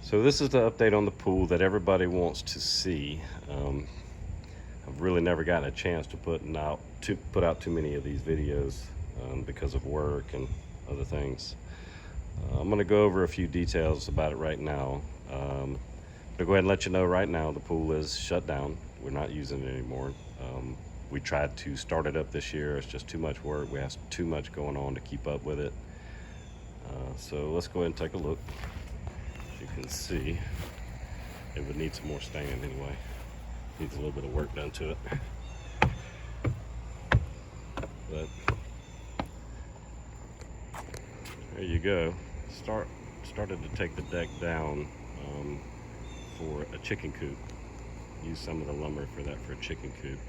So this is the update on the pool that everybody wants to see. I've really never gotten a chance to put out too many of these videos because of work and other things. I'm going to go over a few details about it right now. I'll go ahead and let you know right now the pool is shut down. We're not using it anymore. We tried to start it up this year. It's just too much work. We have too much going on to keep up with it. So let's go ahead and take a look. As you can see, it would need some more staying anyway. Needs a little bit of work done to it. But there you go. Started to take the deck down for a chicken coop. Use some of the lumber for that for a chicken coop.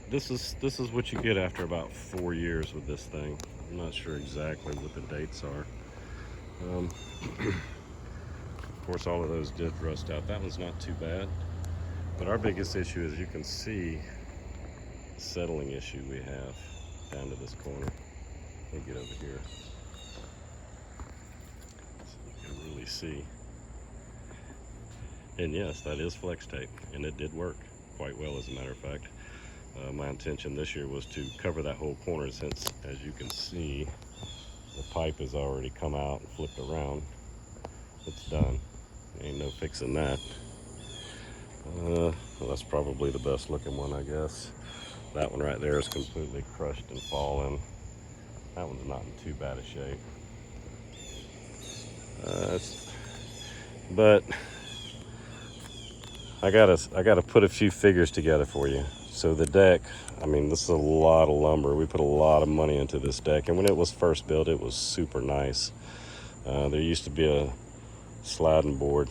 This is what you get after about 4 years with this thing. I'm not sure exactly what the dates are. Of course, all of those did rust out. That one's not too bad. But our biggest issue, as you can see, the settling issue we have down to this corner. Let me get over here so you can really see. And yes, that is flex tape, and it did work quite well, as a matter of fact. My intention this year was to cover that whole corner, since, as you can see, the pipe has already come out and flipped around. It's done. Ain't no fixing that. Well, that's probably the best looking one, I guess. That one right there is completely crushed and fallen. That one's not in too bad a shape. But I gotta put a few figures together for you. So the deck, I mean, this is a lot of lumber. We put a lot of money into this deck, and when it was first built, it was super nice. There used to be a sliding board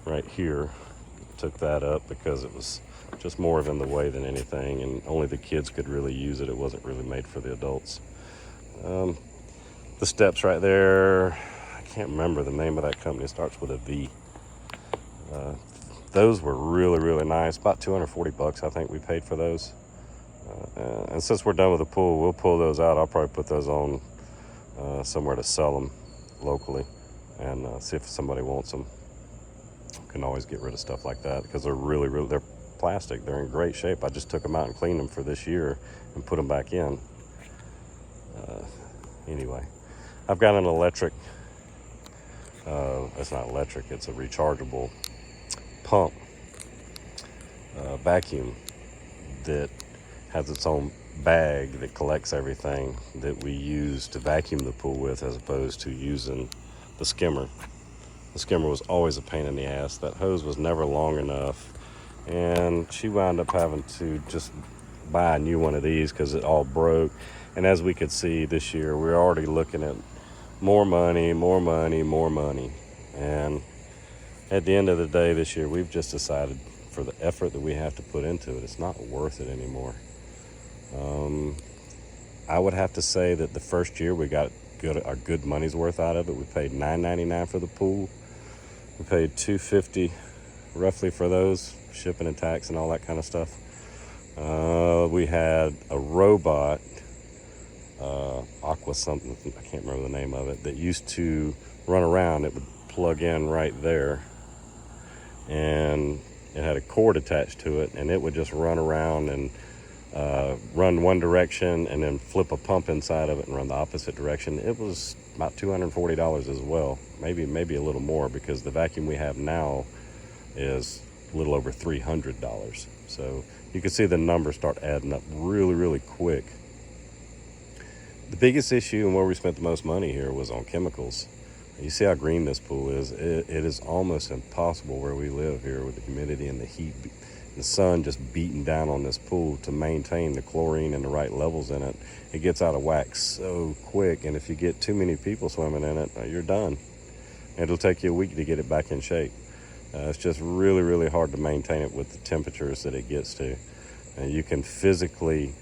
right here. Took that up because it was just more of in the way than anything, and only the kids could really use it. It wasn't really made for the adults. The steps right there, I can't remember the name of that company. It starts with a V. Those were really, really nice. About 240 bucks, I think we paid for those. And since we're done with the pool, we'll pull those out. I'll probably put those on somewhere to sell them locally, and see if somebody wants them. Can always get rid of stuff like that because they're they're plastic. They're in great shape. I just took them out and cleaned them for this year and put them back in. Anyway, I've got an electric, it's not electric, it's a rechargeable pump vacuum that has its own bag that collects everything that we use to vacuum the pool with, as opposed to using the skimmer. The skimmer was always a pain in the ass. That hose was never long enough, and she wound up having to just buy a new one of these because it all broke. And as we could see this year, we're already looking at more money. And at the end of the day this year, we've just decided, for the effort that we have to put into it, it's not worth it anymore. I would have to say that the first year we got our good money's worth out of it. We paid $9.99 for the pool. We paid $2.50 roughly for those, shipping and tax and all that kind of stuff. We had a robot, Aqua something, I can't remember the name of it, that used to run around. It would plug in right there, and it had a cord attached to it, and it would just run around and run one direction and then flip a pump inside of it and run the opposite direction. It was about $240 as well, maybe a little more, because the vacuum we have now is a little over $300. So you can see the numbers start adding up really quick. The biggest issue and where we spent the most money here was on chemicals. You see how green this pool is. It is almost impossible where we live here, with the humidity and the heat, the sun just beating down on this pool, to maintain the chlorine and the right levels in it. It gets out of whack so quick, and if you get too many people swimming in it, you're done. It'll take you a week to get it back in shape. It's just really hard to maintain it with the temperatures that it gets to. And you can physically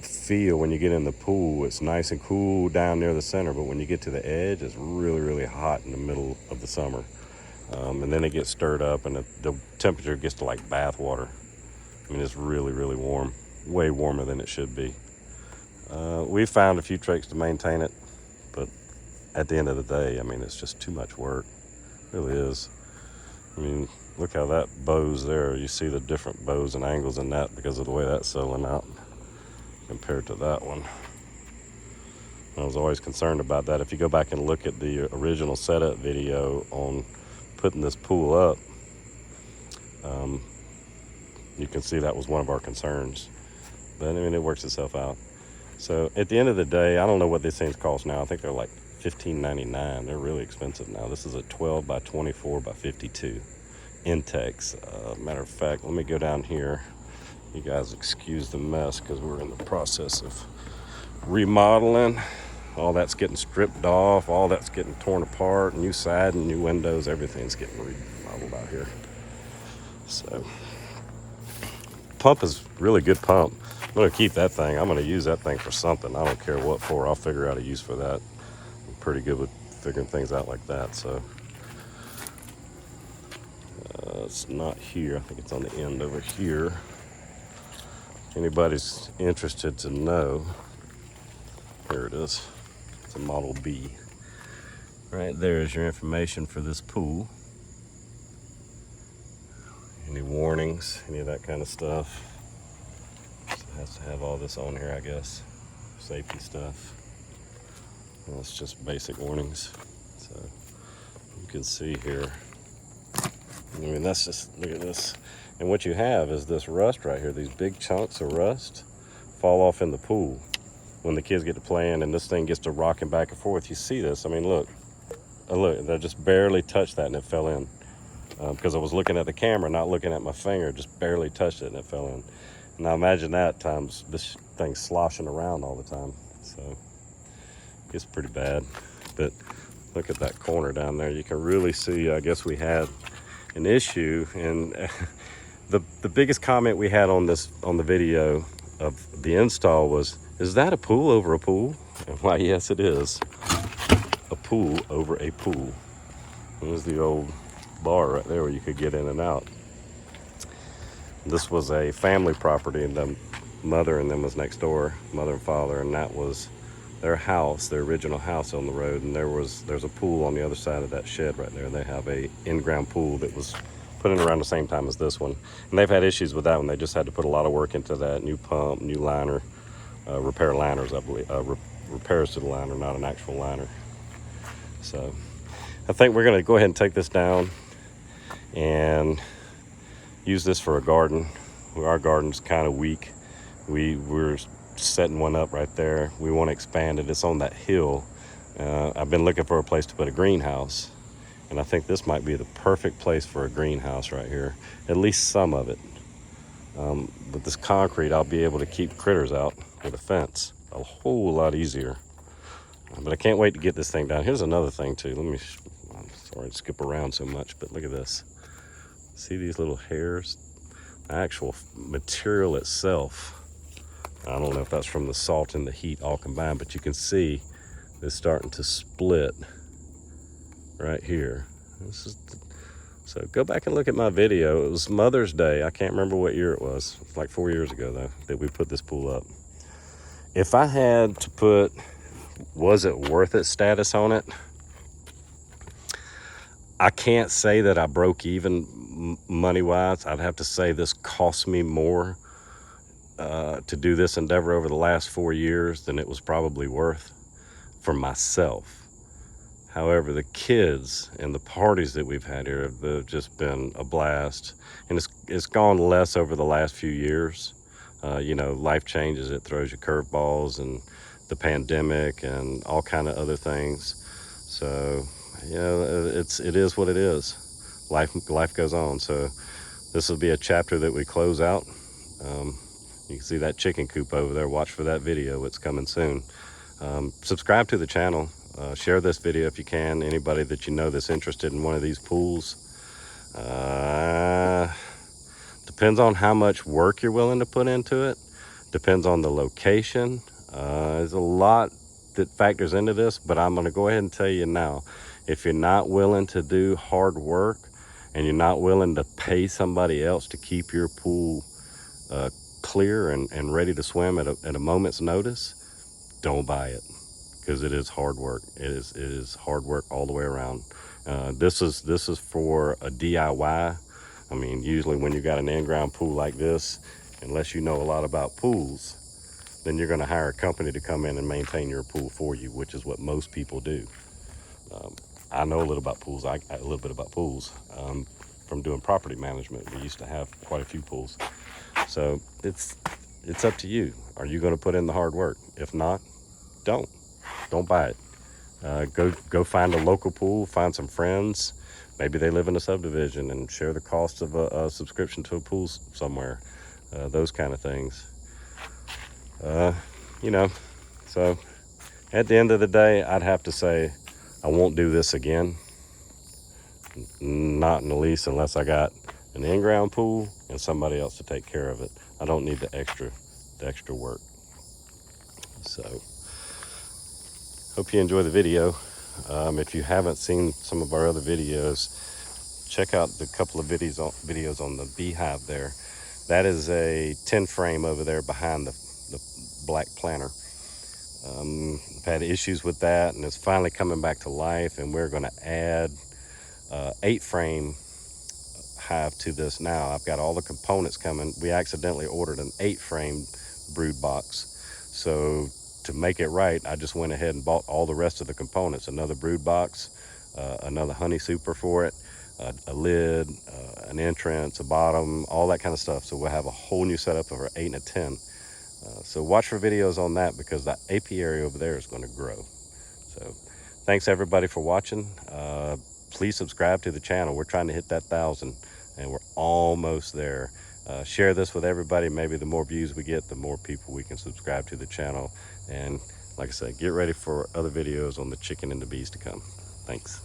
feel when you get in the pool, it's nice and cool down near the center, but when you get to the edge, it's really hot in the middle of the summer. And then it gets stirred up, and the temperature gets to like bath water. I mean, it's really warm, way warmer than it should be. We found a few tricks to maintain it, but at the end of the day, I mean, it's just too much work. It really is. I mean, look how that bows there. You see the different bows and angles in that because of the way that's settling out compared to that one. I was always concerned about that. If you go back and look at the original setup video on putting this pool up, you can see that was one of our concerns. But I mean, it works itself out. So at the end of the day, I don't know what these things cost now. I think they're like $15.99. They're really expensive now. This is a 12x24x52 Intex. Matter of fact, let me go down here. You guys excuse the mess because we're in the process of remodeling. All that's getting stripped off. All that's getting torn apart. New siding, new windows. Everything's getting remodeled out here. So, pump is really good pump. I'm going to keep that thing. I'm going to use that thing for something. I don't care what for. I'll figure out a use for that. I'm pretty good with figuring things out like that. So, it's not here. I think it's on the end over here. Anybody's interested to know, here it is. It's a Model B. Right there is your information for this pool. Any warnings, any of that kind of stuff. So it has to have all this on here, I guess. Safety stuff. And it's just basic warnings. So you can see here. I mean, that's just, look at this. And what you have is this rust right here. These big chunks of rust fall off in the pool when the kids get to playing and this thing gets to rocking back and forth. You see this. I mean, look. Look, they just barely touched that and it fell in. Because I was looking at the camera, not looking at my finger. Just barely touched it and it fell in. Now imagine that times this thing sloshing around all the time. So it's pretty bad. But look at that corner down there. You can really see, I guess we had an issue. And the biggest comment we had on the video of the install was, is that a pool over a pool? And why, yes, it is. A pool over a pool. There's the old bar right there where you could get in and out. This was a family property, and the mother and them was next door, mother and father, and that was their house, their original house on the road. And there's a pool on the other side of that shed right there. They have a in-ground pool that was put in around the same time as this one, and they've had issues with that one. They just had to put a lot of work into that. New pump, new liner, repair liners, I believe, repairs to the liner, not an actual liner. So I think we're going to go ahead and take this down and use this for a garden. Our garden's kind of weak. We're setting one up right there. We want to expand it. It's on that hill. I've been looking for a place to put a greenhouse, and I think this might be the perfect place for a greenhouse right here, at least some of it. With this concrete, I'll be able to keep critters out with a fence a whole lot easier. But I can't wait to get this thing down. Here's another thing too. I'm sorry to skip around so much, but look at this. See these little hairs? The actual material itself, I don't know if that's from the salt and the heat all combined, but you can see it's starting to split right here. So go back and look at my video. It was Mother's Day. I can't remember what year it was. It was like 4 years ago though that we put this pool up. If I had to put was it worth it status on it, I can't say that I broke even money-wise. I'd have to say this cost me more to do this endeavor over the last 4 years than it was probably worth for myself. However, the kids and the parties that we've had here have just been a blast. And it's gone less over the last few years. You know, life changes. It throws you curveballs and the pandemic and all kind of other things. So, you know, it is what it is. Life goes on. So this will be a chapter that we close out. You can see that chicken coop over there. Watch for that video. It's coming soon. Subscribe to the channel. Share this video if you can. Anybody that you know that's interested in one of these pools. Depends on how much work you're willing to put into it. Depends on the location. There's a lot that factors into this, but I'm going to go ahead and tell you now. If you're not willing to do hard work and you're not willing to pay somebody else to keep your pool clear and ready to swim at a moment's notice, don't buy it. because it is hard work. It is hard work all the way around. This is for a DIY. I mean, usually when you got an in-ground pool like this, unless you know a lot about pools, then you're going to hire a company to come in and maintain your pool for you, which is what most people do. I know a little about pools. A little bit about pools from doing property management. We used to have quite a few pools. So it's up to you. Are you going to put in the hard work? If not, don't buy it. Go find a local pool, find some friends. Maybe they live in a subdivision, and share the cost of a subscription to a pool somewhere. Those kind of things. You know, so at the end of the day, I'd have to say I won't do this again. Not in the least, unless I got an in-ground pool and somebody else to take care of it. I don't need the extra work. So hope you enjoy the video. If you haven't seen some of our other videos, check out the couple of videos on the beehive there. That is a 10 frame over there behind the black planter. I've had issues with that, and it's finally coming back to life, and we're going to add 8 frame hive to this now. I've got all the components coming. We accidentally ordered an 8 frame brood box, so to make it right, I just went ahead and bought all the rest of the components: another brood box, another honey super for it, a lid, an entrance, a bottom, all that kind of stuff. So we'll have a whole new setup of our 8 and a 10. So watch for videos on that, because that apiary over there is going to grow. So thanks everybody for watching. Please subscribe to the channel. We're trying to hit that 1,000, and we're almost there. Share this with everybody. Maybe the more views we get, the more people we can subscribe to the channel. And like I said, get ready for other videos on the chicken and the bees to come. Thanks.